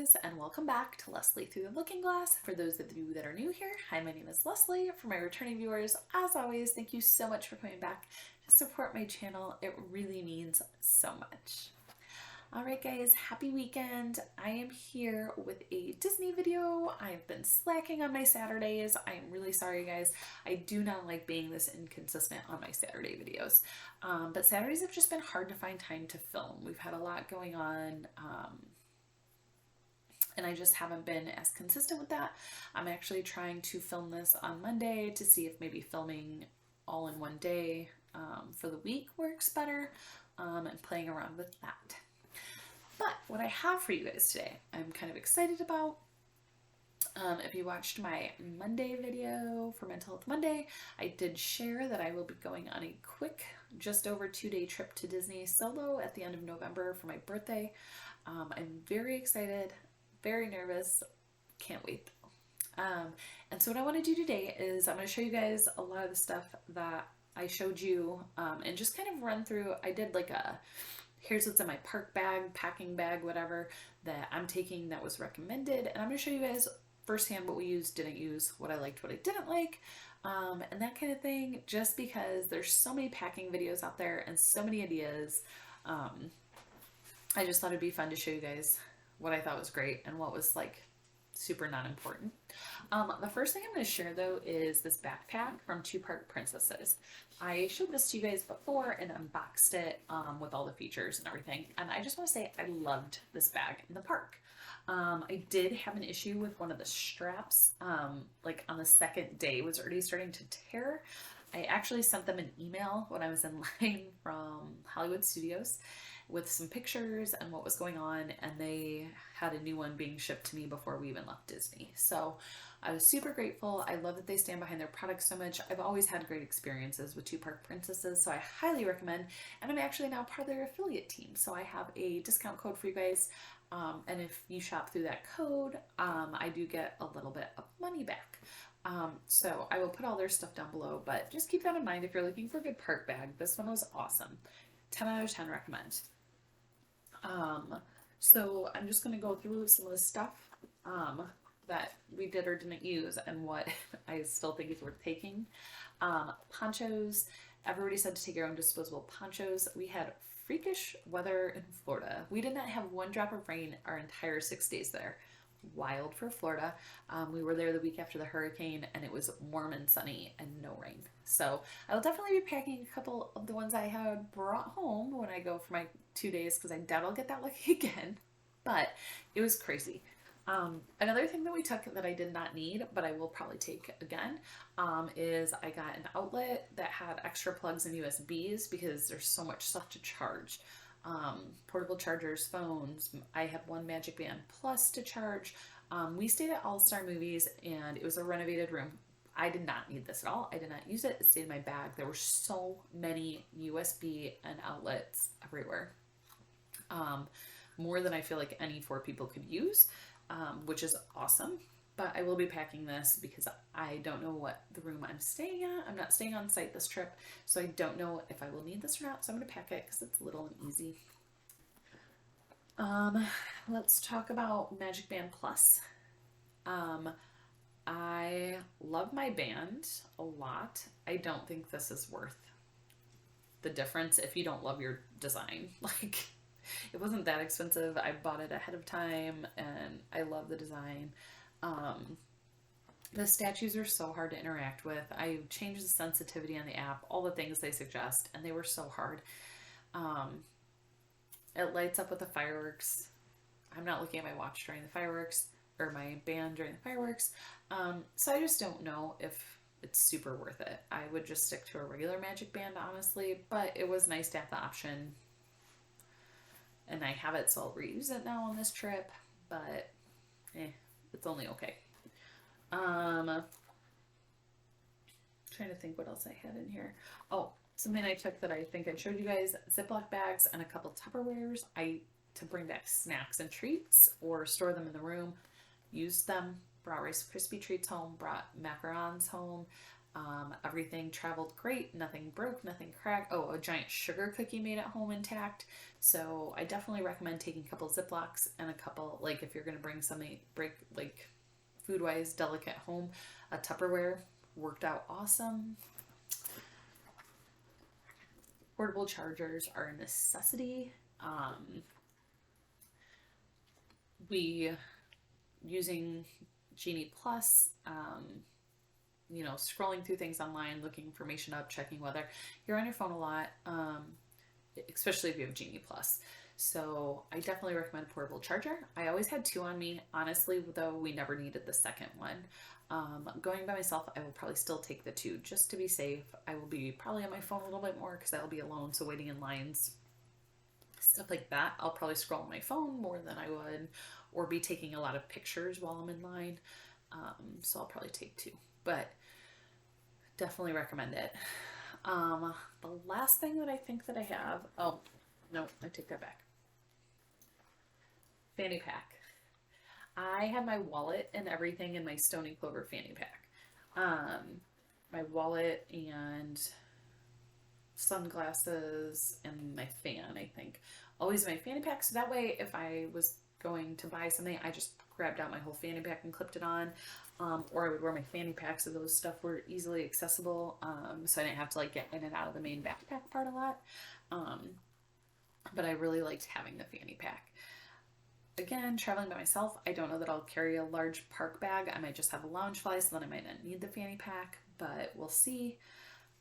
guys, and welcome back to Leslie Through the Looking Glass. For those of you that are new here, hi, my name is Leslie. For my returning viewers, as always, thank you so much for coming back to support my channel. It really means so much. Alright guys, happy weekend. I am here with a Disney video. I've been slacking on my Saturdays. I am really sorry guys. I do not like being this inconsistent on my Saturday videos. But Saturdays have just been hard to find time to film. We've had a lot going on. And I just haven't been as consistent with that. I'm actually trying to film this on Monday to see if maybe filming all in one day for the week works better, and playing around with that. But what I have for you guys today, I'm kind of excited about. If you watched my Monday video for Mental Health Monday, I did share that I will be going on a quick, just over 2-day trip to Disney solo at the end of November for my birthday. I'm very excited, very nervous, can't wait though. And so what I want to do today is I'm going to show you guys a lot of the stuff that I showed you, and just kind of run through. I did like a here's what's in my park bag, packing bag, whatever, that I'm taking that was recommended. And I'm going to show you guys firsthand what we used, didn't use, what I liked, what I didn't like, and that kind of thing, just because there's so many packing videos out there and so many ideas. I just thought it'd be fun to show you guys what I thought was great and what was like super not important. The first thing I'm going to share though is this backpack from Two Park Princesses. I showed this to you guys before and unboxed it with all the features and everything, and I just want to say I loved this bag in the park. I did have an issue with one of the straps, like on the second day, it was already starting to tear. I actually sent them an email when I was in line from Hollywood Studios with some pictures and what was going on, and they had a new one being shipped to me before we even left Disney. So I was super grateful. I love that they stand behind their products so much. I've always had great experiences with Two Park Princesses, so I highly recommend, and I'm actually now part of their affiliate team, so I have a discount code for you guys, and if you shop through that code, I do get a little bit of money back. So I will put all their stuff down below, but just keep that in mind if you're looking for a good park bag. This one was awesome. 10 out of 10 recommend. So I'm just going to go through some of the stuff that we did or didn't use and what I still think is worth taking. Ponchos. Everybody said to take your own disposable ponchos. We had freakish weather in Florida. We did not have one drop of rain our entire 6 days there. Wild for Florida. We were there the week after the hurricane and it was warm and sunny and no rain. So I will definitely be packing a couple of the ones I had brought home when I go for my 2 days, because I doubt I'll get that lucky again, but it was crazy. Another thing that we took that I did not need, but I will probably take again, is I got an outlet that had extra plugs and USBs because there's so much stuff to charge. Portable chargers, phones. I had one Magic Band Plus to charge. We stayed at All Star Movies and it was a renovated room. I did not need this at all. I did not use it. It stayed in my bag. There were so many USB and outlets everywhere. More than I feel like any 4 people could use, which is awesome. But I will be packing this because I don't know what the room I'm staying at. I'm not staying on site this trip, so I don't know if I will need this or not. So I'm going to pack it because it's little and easy. Let's talk about Magic Band Plus. I love my band a lot. I don't think this is worth the difference if you don't love your design. Like, it wasn't that expensive. I bought it ahead of time and I love the design. The statues are so hard to interact with. I changed the sensitivity on the app, all the things they suggest, and they were so hard. It lights up with the fireworks. I'm not looking at my watch during the fireworks, or my band during the fireworks. So I just don't know if it's super worth it. I would just stick to a regular Magic Band, honestly, but it was nice to have the option. And I have it, so I'll reuse it now on this trip, but it's only okay. Trying to think what else I had in here. Oh, something I took that I think I showed you guys, Ziploc bags and a couple Tupperwares. To bring back snacks and treats or store them in the room. Used them, brought Rice Krispie treats home, brought macarons home. Everything traveled great, nothing broke, nothing cracked. Oh, a giant sugar cookie made at home intact. So I definitely recommend taking a couple Ziplocs and a couple, like if you're going to bring something, break like food wise delicate home, a Tupperware worked out awesome. Portable chargers are a necessity. We using Genie Plus, scrolling through things online, looking information up, checking weather. You're on your phone a lot, especially if you have Genie Plus. So I definitely recommend a portable charger. I always had two on me. Honestly, though, we never needed the second one. Going by myself, I will probably still take the two just to be safe. I will be probably on my phone a little bit more because I'll be alone, so waiting in lines, stuff like that. I'll probably scroll on my phone more than I would, or be taking a lot of pictures while I'm in line. So I'll probably take two, but definitely recommend it. The last thing that I think that I have, oh, no, I take that back. Fanny pack. I had my wallet and everything in my Stony Clover fanny pack. My wallet and sunglasses and my fan, I think. Always my fanny pack, so that way if I was going to buy something, I just grabbed out my whole fanny pack and clipped it on. Or I would wear my fanny pack so those stuff were easily accessible, so I didn't have to like get in and out of the main backpack part a lot. But I really liked having the fanny pack. Again, traveling by myself, I don't know that I'll carry a large park bag. I might just have a lounge fly, so then I might not need the fanny pack, but we'll see.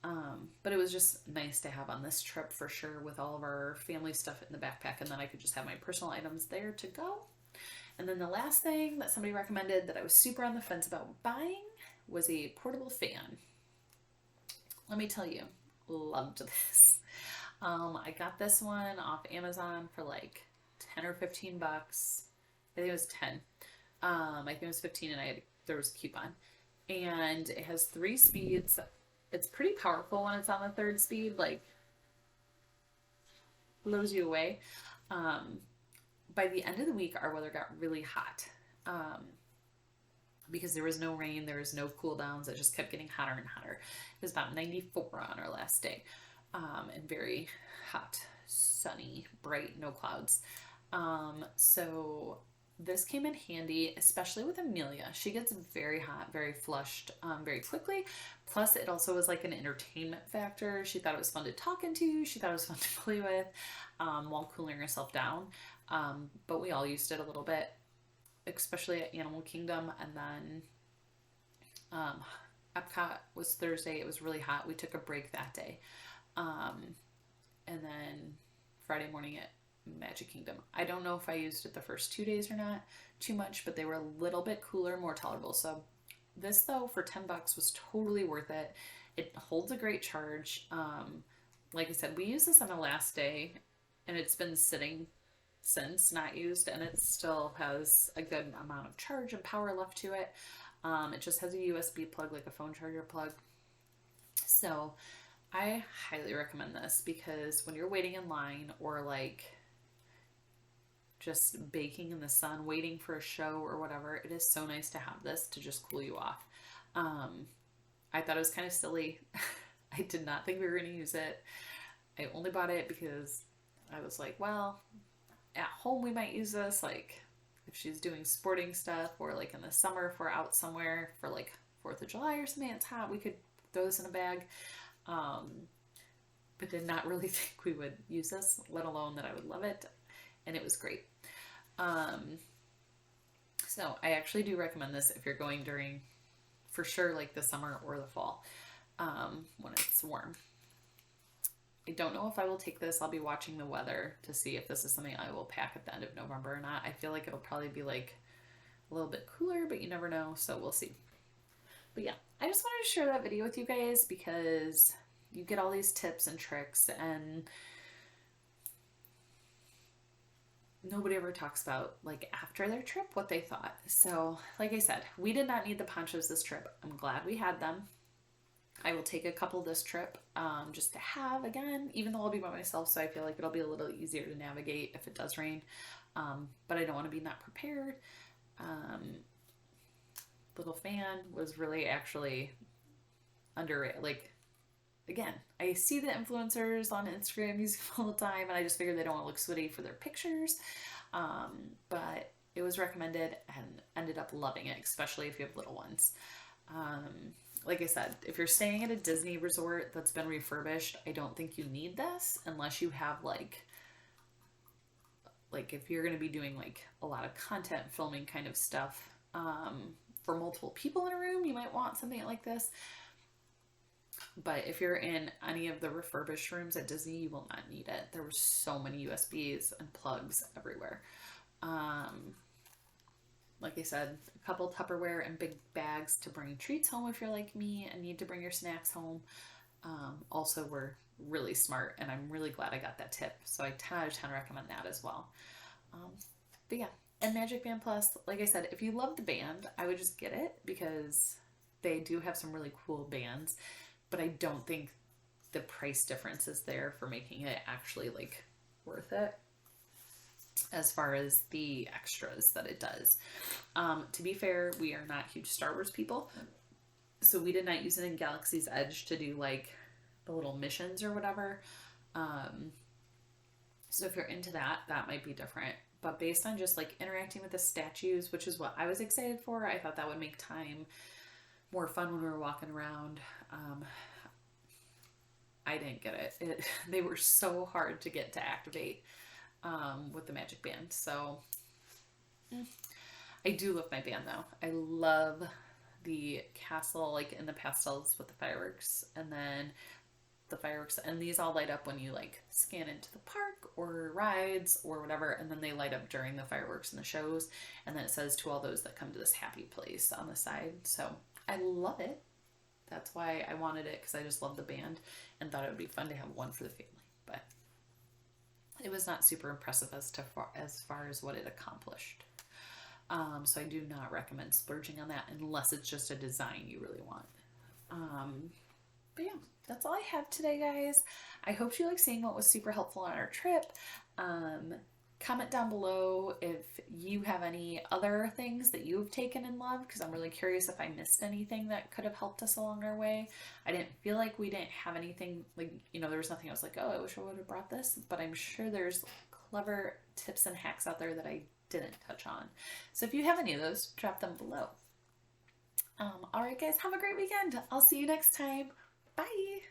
But it was just nice to have on this trip for sure, with all of our family stuff in the backpack, and then I could just have my personal items there to go. And then the last thing that somebody recommended that I was super on the fence about buying was a portable fan. Let me tell you, loved this. I got this one off Amazon for like 10 or 15 bucks. I think it was 10. I think it was 15 and there was a coupon. And it has 3 speeds. It's pretty powerful when it's on the 3rd speed, like blows you away. By the end of the week, our weather got really hot. Because there was no rain, there was no cool downs. It just kept getting hotter and hotter. It was about 94 on our last day. And very hot, sunny, bright, no clouds. So this came in handy, especially with Amelia. She gets very hot, very flushed, very quickly. Plus, it also was like an entertainment factor. She thought it was fun to talk into. She thought it was fun to play with, while cooling herself down. But we all used it a little bit, especially at Animal Kingdom. And then, Epcot was Thursday. It was really hot. We took a break that day. And then Friday morning at Magic Kingdom. I don't know if I used it the first 2 days or not too much, but they were a little bit cooler, more tolerable. So this though for 10 bucks was totally worth it. It holds a great charge. Like I said, we used this on the last day and it's been sitting since, not used, and it still has a good amount of charge and power left to it. It just has a USB plug, like a phone charger plug. So I highly recommend this, because when you're waiting in line or like just baking in the sun, waiting for a show or whatever, it is so nice to have this to just cool you off. I thought it was kind of silly. I did not think we were going to use it. I only bought it because I was like, well, at home we might use this, like if she's doing sporting stuff, or like in the summer if we're out somewhere for like 4th of July or something, it's hot, we could throw this in a bag. But did not really think we would use this, let alone that I would love it. And it was great. So I actually do recommend this if you're going during, for sure, like the summer or the fall, when it's warm. I don't know if I will take this. I'll be watching the weather to see if this is something I will pack at the end of November or not. I feel like it'll probably be like a little bit cooler, but you never know, so we'll see. But yeah, I just wanted to share that video with you guys because you get all these tips and tricks, and nobody ever talks about like after their trip what they thought. So like I said, we did not need the ponchos this trip. I'm glad we had them. I will take a couple this trip, just to have, again, even though I'll be by myself, so I feel like it'll be a little easier to navigate if it does rain. But I don't want to be not prepared. Little fan was really actually underrated. Like, again, I see the influencers on Instagram using them all the time, and I just figure they don't want to look sweaty for their pictures. But it was recommended and ended up loving it, especially if you have little ones. Like I said, if you're staying at a Disney resort that's been refurbished, I don't think you need this unless you have like if you're going to be doing like a lot of content filming kind of stuff for multiple people in a room, you might want something like this. But if you're in any of the refurbished rooms at Disney, you will not need it. There were so many USBs and plugs everywhere. Like I said, a couple Tupperware and big bags to bring treats home if you're like me and need to bring your snacks home. Also were really smart, and I'm really glad I got that tip. So I 10 out of 10 recommend that as well. But yeah, and Magic Band Plus, like I said, if you love the band, I would just get it because they do have some really cool bands, but I don't think the price difference is there for making it actually like worth it as far as the extras that it does. To be fair, we are not huge Star Wars people, so we did not use it in Galaxy's Edge to do like the little missions or whatever. So if you're into that, that might be different. But based on just like interacting with the statues, which is what I was excited for, I thought that would make time more fun when we were walking around. I didn't get it. They were so hard to get to activate with the Magic Band. So I do love my band though. I love the castle, like in the pastels with the fireworks, and then the fireworks, and these all light up when you like scan into the park or rides or whatever, and then they light up during the fireworks and the shows, and then it says to all those that come to this happy place on the side. So I love it. That's why I wanted it, because I just love the band and thought it would be fun to have one for the family. But it was not super impressive as far as what it accomplished. So I do not recommend splurging on that unless it's just a design you really want. But yeah, that's all I have today, guys. I hope you like seeing what was super helpful on our trip. Comment down below if you have any other things that you've taken and loved, because I'm really curious if I missed anything that could have helped us along our way. I didn't feel like we didn't have anything, like, there was nothing I was like, oh, I wish I would have brought this, but I'm sure there's clever tips and hacks out there that I didn't touch on. So if you have any of those, drop them below. All right, guys, have a great weekend. I'll see you next time. Bye.